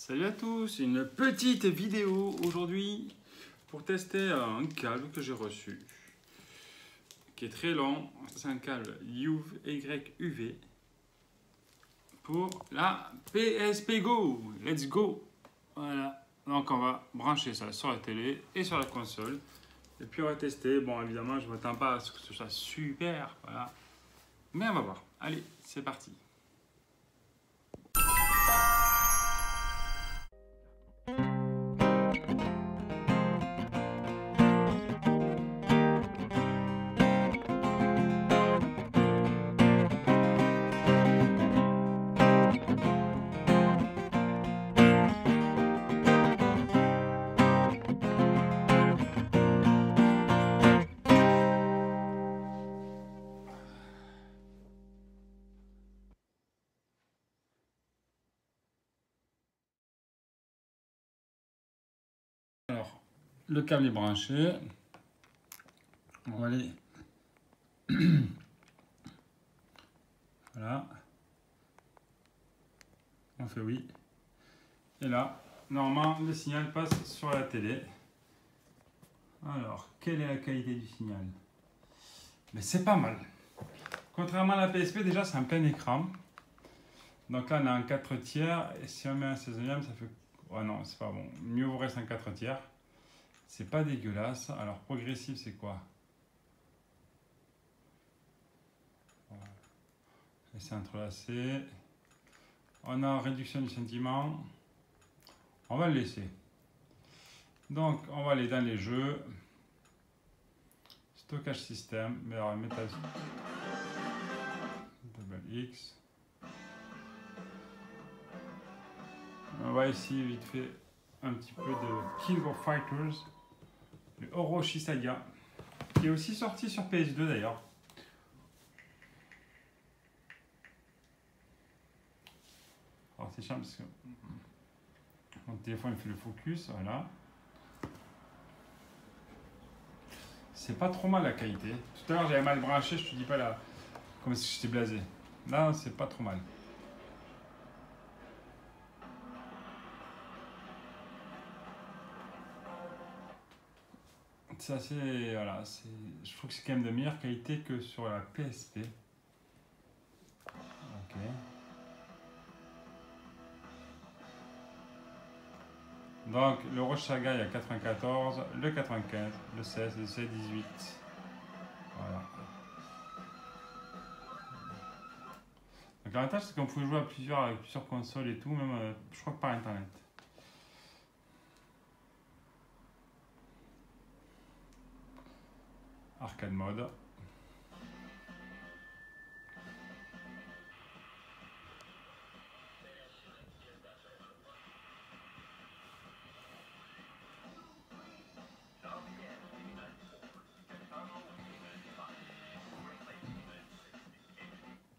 Salut à tous, une petite vidéo aujourd'hui pour tester un câble que j'ai reçu qui est très long. C'est un câble YUV pour la PSP Go. Let's go. Voilà, donc on va brancher ça sur la télé et sur la console et puis on va tester. Bon, évidemment je ne m'attends pas à ce que ce soit super, voilà, mais on va voir. Allez, c'est parti. Alors, le câble est branché. On va aller. Voilà. On fait oui. Et là, normalement, le signal passe sur la télé. Alors, quelle est la qualité du signal? Mais c'est pas mal. Contrairement à la PSP, déjà, c'est un plein écran. Donc là, on a un 4 tiers. Et si on met un 16e, ça fait... Oh non, c'est pas bon. Mieux vous reste un 4 tiers. C'est pas dégueulasse. Alors, progressif, c'est quoi? Voilà. Laissez entrelacer. On a réduction du sentiment. On va le laisser. Donc, on va aller dans les jeux. Stockage système. Mais alors, métal... Double X. On va essayer vite fait un petit peu de King of Fighters, le Orochi Saga, qui est aussi sorti sur PS2 d'ailleurs. Alors c'est chiant parce que mon téléphone fait le focus, voilà. C'est pas trop mal la qualité. Tout à l'heure j'avais mal branché, je te dis pas là, comme si j'étais blasé. Là c'est pas trop mal. Ça c'est voilà, je trouve que c'est quand même de meilleure qualité que sur la PSP. Ok. Donc le Orochi Saga il y a 94, le 95, le 16, le 16, 18. Voilà. Donc l'avantage c'est qu'on peut jouer à plusieurs avec plusieurs consoles et tout, même je crois que par internet. Arcade mode.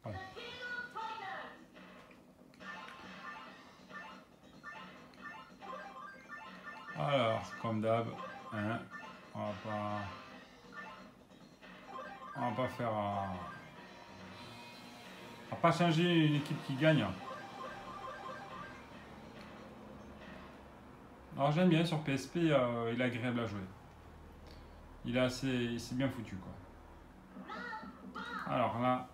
Voilà. Alors, comme d'hab, hein, on va pas faire, on va pas changer une équipe qui gagne. Alors j'aime bien sur PSP, il est agréable à jouer. Il est assez, c'est bien foutu quoi. Alors là,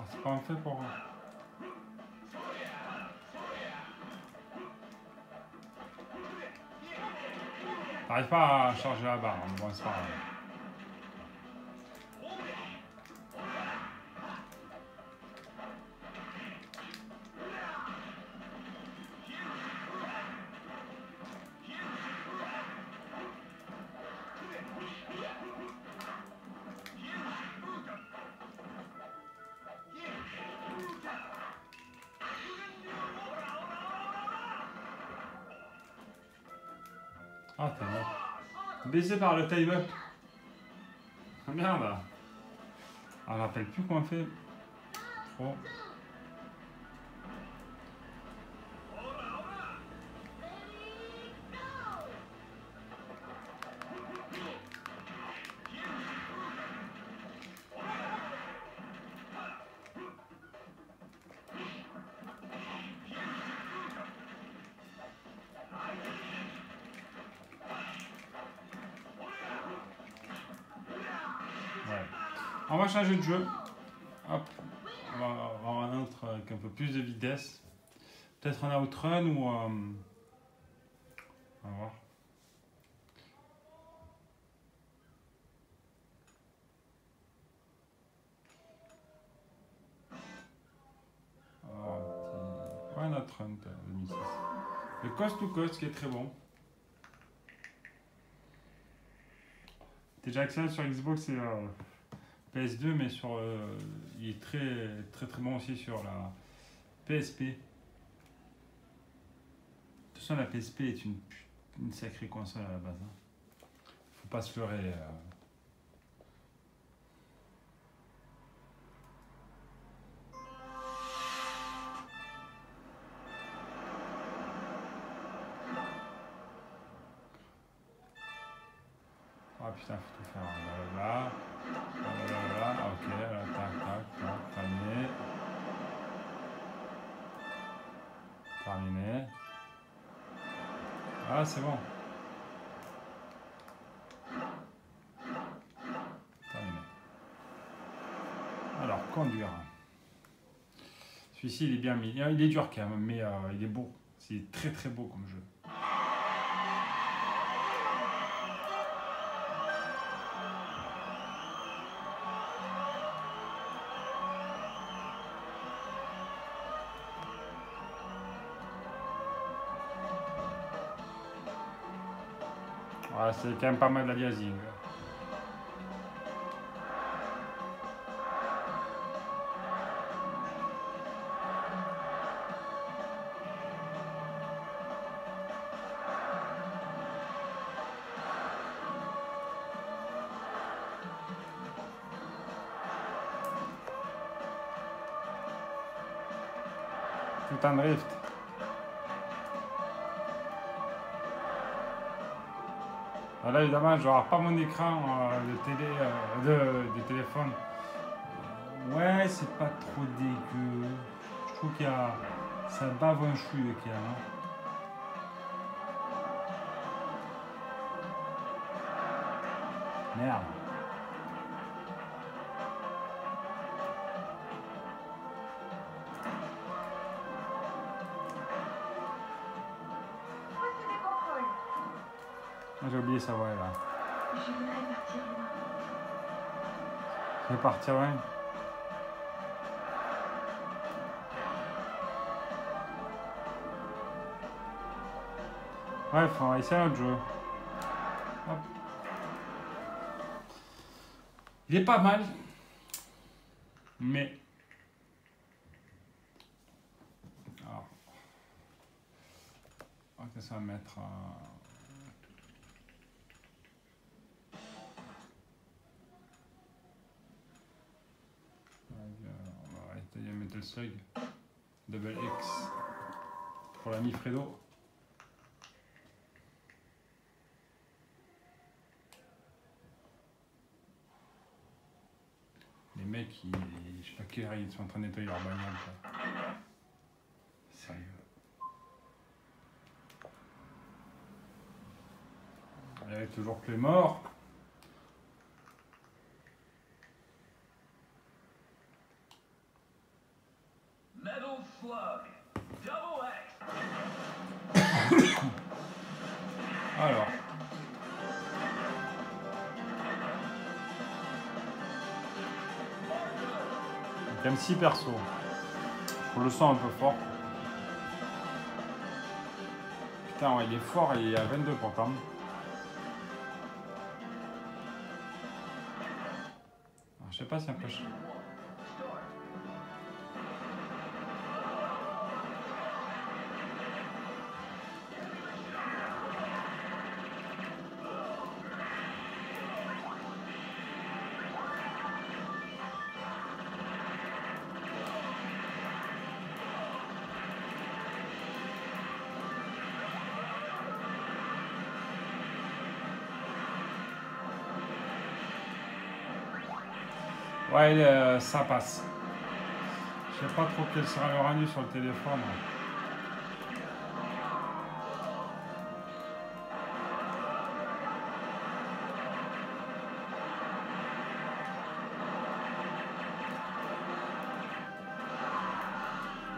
c'est pas un fait pour... T'arrives pas à charger la barre, mais bon c'est pas grave. Ah, t'es mort. Baisé par le time-up. merde. Ah, je me rappelle plus comment on fait. Trop. Ouais. On va changer de jeu. Hop. On va avoir un autre avec un peu plus de vitesse. Peut-être un outrun ou... on va voir. Ouais, un outrun 2006. Le Coast to Coast qui est très bon. Déjà excellent sur Xbox et PS2, mais sur, il est très bon aussi sur la PSP. De toute façon, la PSP est une sacrée console à la base. Hein. Faut pas se leurrer. Ah putain, faut tout faire. Là, ok, là, tac, terminé. Terminé. Ah, c'est bon. Terminé. Alors, conduire. Celui-ci, il est bien mis. Il est dur quand même, mais il est beau. C'est très beau comme jeu. Ouais, c'est quand même pas mal d'aliasing. Tout en drift. Là, évidemment, je n'aurai pas mon écran de téléphone. Ouais, c'est pas trop dégueu. Je trouve qu'il y a... Ça bave un chou, le qu'il y a, hein. Merde. J'ai oublié ça, ouais, là. Je voudrais partir loin. Je vais partir loin. Bref, on va essayer un autre jeu. Hop. Il est pas mal. Mais... Alors... Ok, ça va mettre... On va arrêter de Metal Slug. Double X. Pour l'ami Fredo. Les mecs, je sais pas quelle heure ils sont en train de nettoyer leur bagnole. Sérieux. Il y avait toujours que les morts. Metal Slug. Double X. Alors. Quand même 6 persos. Je le sens un peu fort. Putain, ouais, il est fort et il est à 22 pourtant. Alors, je sais pas si un peu... Ouais, ça passe. Je sais pas trop quel sera le rendu sur le téléphone.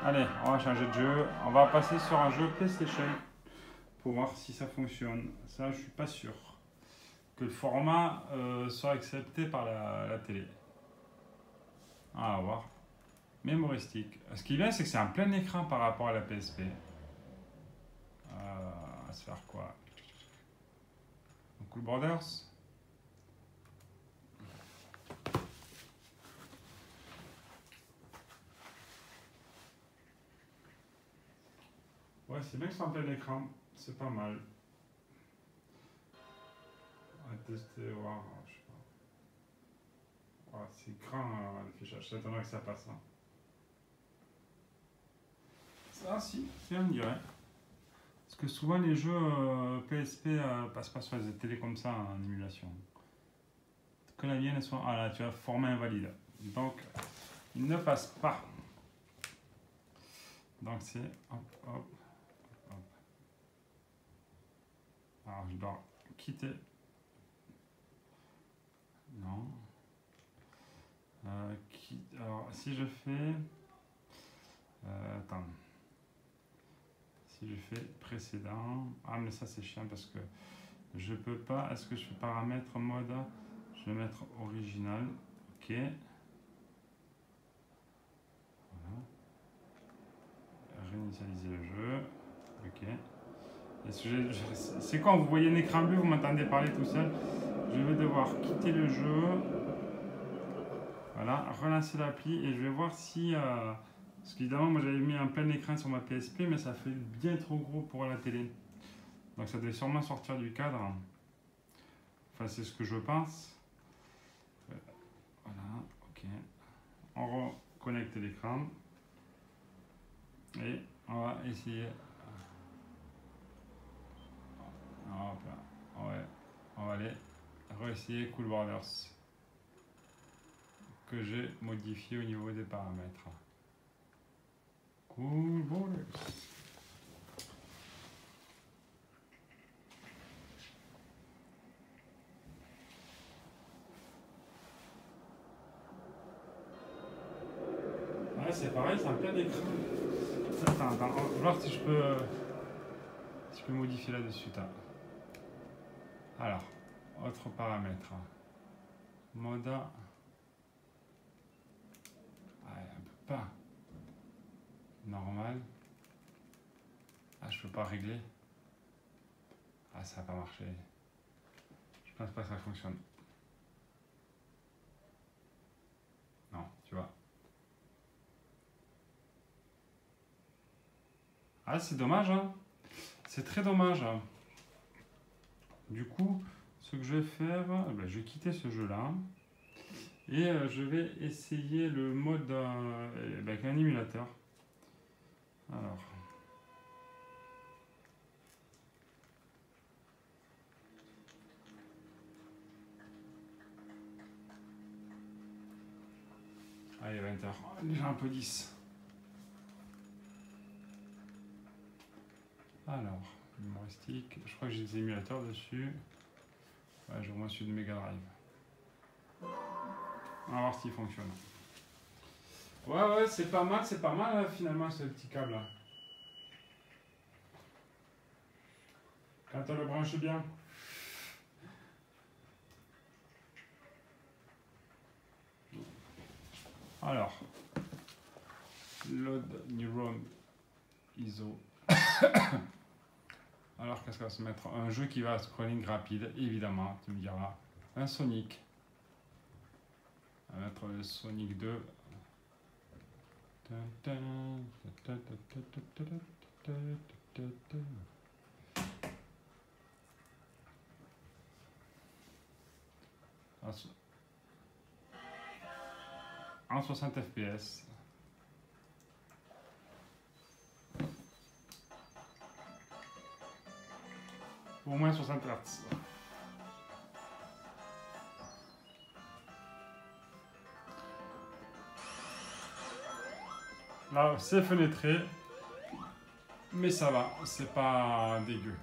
Allez, on va changer de jeu. On va passer sur un jeu PlayStation pour voir si ça fonctionne. Ça, je suis pas sûr que le format soit accepté par la télé. On va voir. Mémoristique. Ce qui est bien, c'est que c'est un plein écran par rapport à la PSP. On va se faire quoi? Cool Borders. Ouais, c'est bien que c'est en plein écran. C'est pas mal. On va tester, voir. Je sais pas. Ouais, c'est grand l'affichage. J'attendrai que ça passe. Hein. Ça, si, c'est on dirait. Parce que souvent les jeux PSP passent pas sur les télés comme ça en émulation. Que la mienne, elles sont. Ah là, tu as format invalide. Donc, il ne passe pas. Donc, c'est. Hop, hop, hop. Alors, je dois quitter. Non. Alors, si je fais. Attends. Si je fais précédent. Ah, mais ça, c'est chiant parce que je peux pas. Est-ce que je fais paramètres mode? Je vais mettre original. Ok. Voilà. Réinitialiser le jeu. Ok. C'est quand vous voyez un écran bleu, vous m'entendez parler tout seul. Je vais devoir quitter le jeu. Voilà, relancer l'appli et je vais voir si. Parce qu'évidemment, moi j'avais mis un plein écran sur ma PSP, mais ça fait bien trop gros pour la télé. Donc ça devait sûrement sortir du cadre. Enfin, c'est ce que je pense. Voilà, ok. On reconnecte l'écran. Et on va essayer. Hop là. Ouais, on va aller réessayer Cool Borders. Que j'ai modifié au niveau des paramètres. Cool Borders. Ouais, c'est pareil, c'est un plein d'écran. Attends, on va voir si je peux modifier là-dessus. Alors, autre paramètre. Moda. Ah, on peut pas. Normal. Ah, je peux pas régler. Ah, ça va pas marcher. Je pense pas que ça fonctionne. Non, tu vois. Ah, c'est dommage, hein. C'est très dommage. Du coup, ce que je vais faire, ben, je vais quitter ce jeu-là. Et je vais essayer le mode avec un émulateur. Alors. Allez, 20h. Déjà un peu 10. Alors, humoristique. Je crois que j'ai des émulateurs dessus. Ouais, je remonte celui de Mega Drive. On va voir s'il fonctionne. Ouais, c'est pas mal finalement ce petit câble là. Quand on le branche bien. Alors, load neuron ISO. Alors, qu'est-ce qu'on va se mettre? Un jeu qui va à scrolling rapide, évidemment, tu me diras. Un Sonic. On va mettre le Sonic 2. En 60 fps. Au moins 60 Hz. Là, c'est fenêtré. Mais ça va, c'est pas dégueu.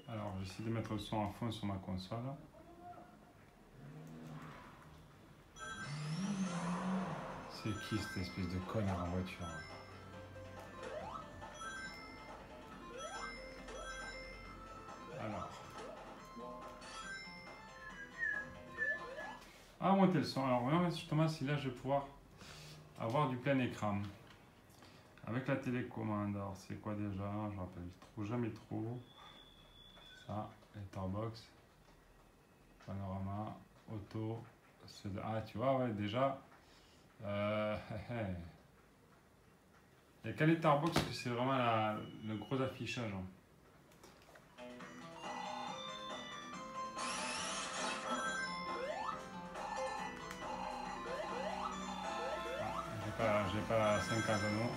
Alors, j'essaie de mettre le son à fond sur ma console. C'est qui cette espèce de connard en voiture? Alors. Ah, monter le son. Alors, voyons justement si là je vais pouvoir avoir du plein écran. Avec la télécommande. Alors, c'est quoi déjà? Je rappelle, je trouve jamais trop. Ça, letterbox, panorama, auto. Ah, tu vois, ouais, déjà. Il n'y a qu'à letterbox que c'est vraiment le gros affichage. Hein. J'ai pas 50 anneaux.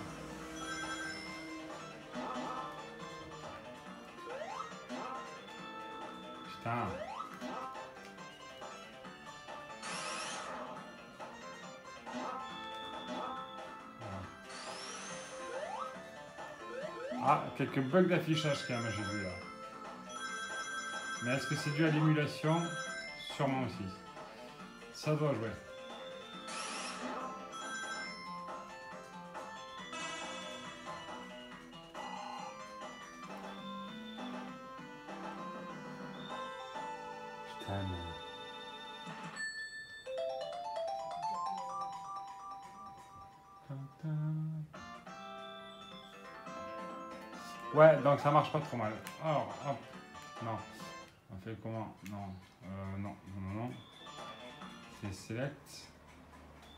Putain. Ah, quelques bugs d'affichage quand même, j'ai vu là. Mais est-ce que c'est dû à l'émulation? Sûrement aussi. Ça doit jouer. Putain, mais... Ouais, donc ça marche pas trop mal. Alors, hop. Non. On fait comment? Non. Non. C'est select.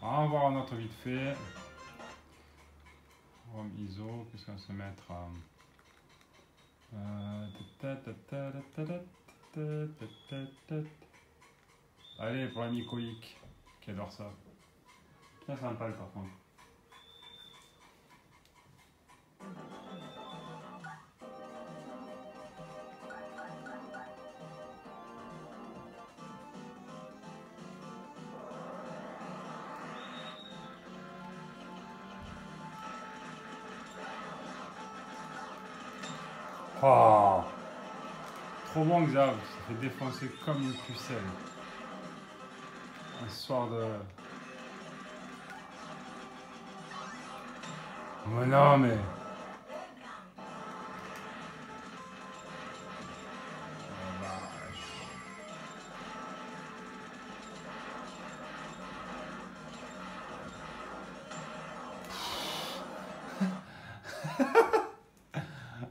On va voir un autre vite fait. Home ISO. Qu'est-ce qu'on va se mettre? Allez, pour l'ami Koïk qui adore ça. Bien sympa par contre. Oh, trop bon Xav, ça fait défoncer comme une pucelle. Un soir de... Mais non mais...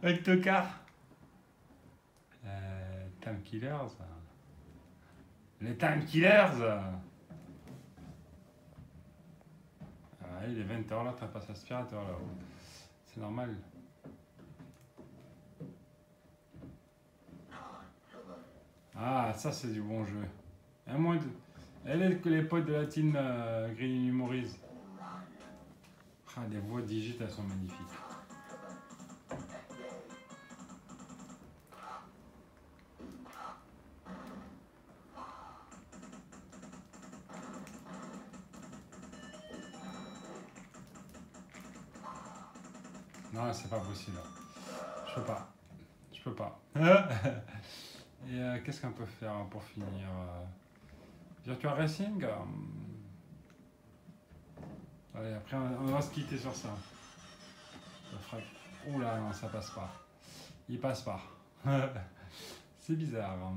Avec Tocard. Time Killers. Les Time Killers. Ah, il est 20h là, t'as pas aspirateur là. C'est normal. Ah, ça c'est du bon jeu. Un moins de... Elle est que les potes de la team Green Memories. Ah, les voix digites, elles sont magnifiques. Non, c'est pas possible. Je peux pas. Et qu'est-ce qu'on peut faire pour finir? Virtua Racing. Allez, après on va se quitter sur ça. Oula, non, ça passe pas. Il passe pas. C'est bizarre.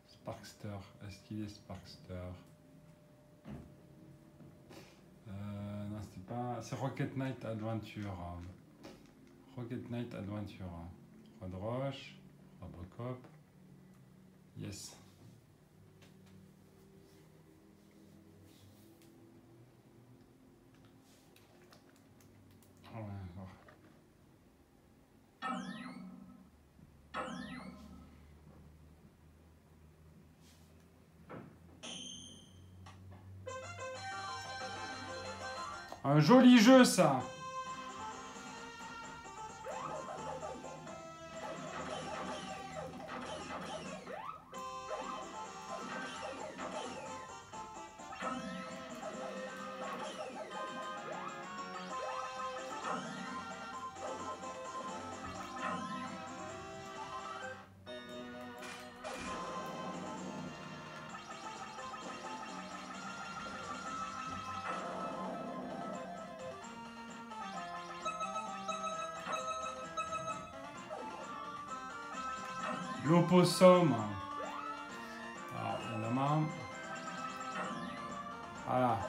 Sparkster. Est-ce qu'il est Sparkster? Non, c'était pas... C'est Rocket Knight Adventure. Rocket Knight Adventure. Rod Roche. Robocop. Yes. Ouais, alors. Un joli jeu ça. L'opossum. Alors, évidemment. Voilà.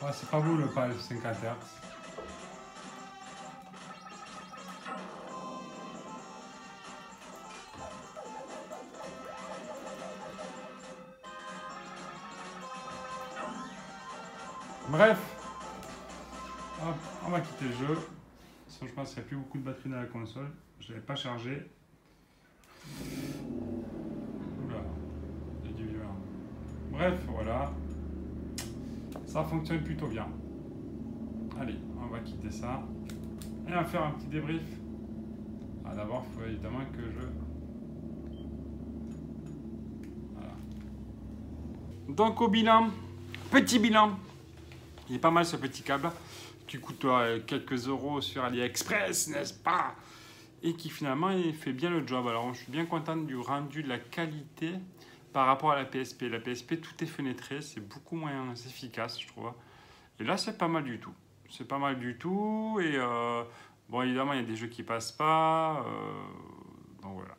Ouais, c'est pas beau le PAL 50 Hz. Bref, hop, on va quitter le jeu. Sinon, je pense qu'il n'y a plus beaucoup de batterie dans la console. Je ne l'avais pas chargé. Oula, il y a du violent. Bref, voilà. Ça fonctionne plutôt bien. Allez, on va quitter ça. Et on va faire un petit débrief. Ah, d'abord, il faut évidemment que je... Voilà. Donc au bilan, petit bilan. Il est pas mal ce petit câble qui coûte quelques euros sur AliExpress, n'est-ce pas? Et qui finalement il fait bien le job. Alors je suis bien content du rendu, de la qualité par rapport à la PSP. La PSP, tout est fenêtré, c'est beaucoup moins efficace, je trouve. Et là, c'est pas mal du tout. C'est pas mal du tout. Et bon, évidemment, il y a des jeux qui passent pas. Donc voilà.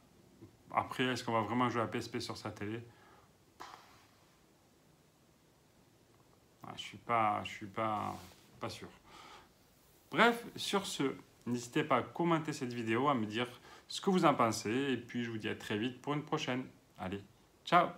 Après, est-ce qu'on va vraiment jouer à PSP sur sa télé? Je suis pas sûr. Bref, sur ce, n'hésitez pas à commenter cette vidéo, à me dire ce que vous en pensez. Et puis, je vous dis à très vite pour une prochaine. Allez, ciao!